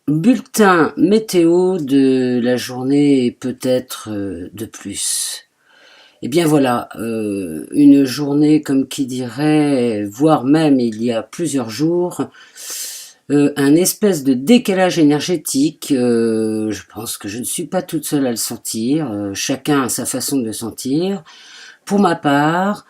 Bulletin météo de la journée et peut-être de plus. Eh bien voilà, une journée comme qui dirait, voire même il y a plusieurs jours, un espèce de décalage énergétique. Je pense que je ne suis pas toute seule à le sentir, chacun a sa façon de le sentir. Pour ma part,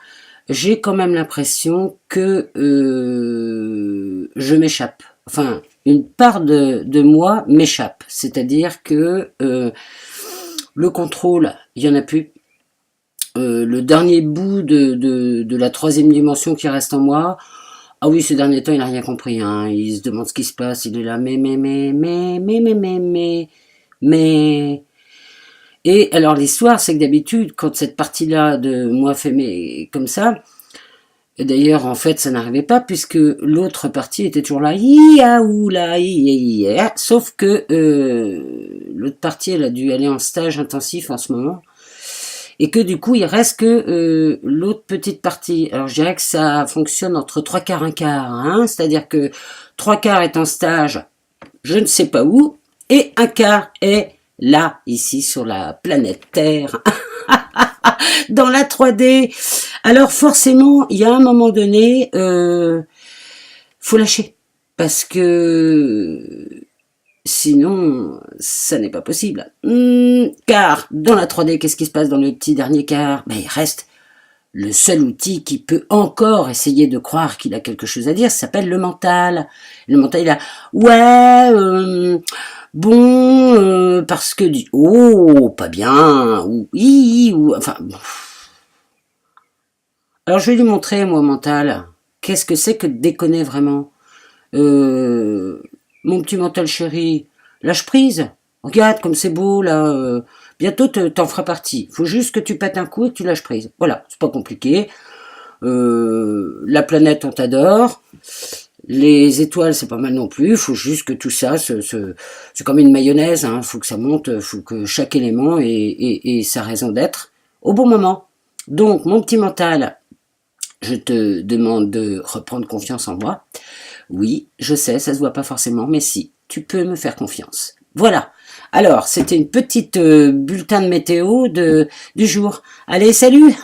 j'ai quand même l'impression que je m'échappe. Enfin, une part de moi m'échappe. C'est-à-dire que le contrôle, il n'y en a plus. Le dernier bout de la troisième dimension qui reste en moi, ah oui, ces derniers temps, il n'a rien compris. Hein. Il se demande ce qui se passe. Il est là, mais. Et alors l'histoire, c'est que d'habitude, quand cette partie-là de moi fait mais comme ça, et d'ailleurs, en fait, ça n'arrivait pas puisque l'autre partie était toujours là, sauf que l'autre partie, elle a dû aller en stage intensif en ce moment, et que du coup, il reste que l'autre petite partie. Alors, je dirais que ça fonctionne entre trois quarts et un quart, hein, c'est-à-dire que trois quarts est en stage, je ne sais pas où, et un quart est là, ici, sur la planète Terre, dans la 3D. Alors forcément, il y a un moment donné, faut lâcher. Parce que sinon, ça n'est pas possible. Car dans la 3D, qu'est-ce qui se passe dans le petit dernier quart? Ben, il reste le seul outil qui peut encore essayer de croire qu'il a quelque chose à dire, ça s'appelle le mental. Le mental, il a ouais, bon, parce que oh, pas bien, ou ou enfin. Alors je vais lui montrer, moi, mental, qu'est-ce que c'est que de déconner vraiment. Mon petit mental chéri, lâche prise. Regarde comme c'est beau là. Bientôt t'en feras partie. Faut juste que tu pètes un coup et que tu lâches prise. Voilà, c'est pas compliqué. La planète, on t'adore. Les étoiles, c'est pas mal non plus. Faut juste que tout ça, c'est comme une mayonnaise. Hein. Faut que ça monte. Faut que chaque élément ait sa raison d'être au bon moment. Donc, mon petit mental, je te demande de reprendre confiance en moi. Oui, je sais, ça se voit pas forcément, mais si, tu peux me faire confiance. Voilà. Alors, c'était une petite bulletin de météo du jour. Allez, salut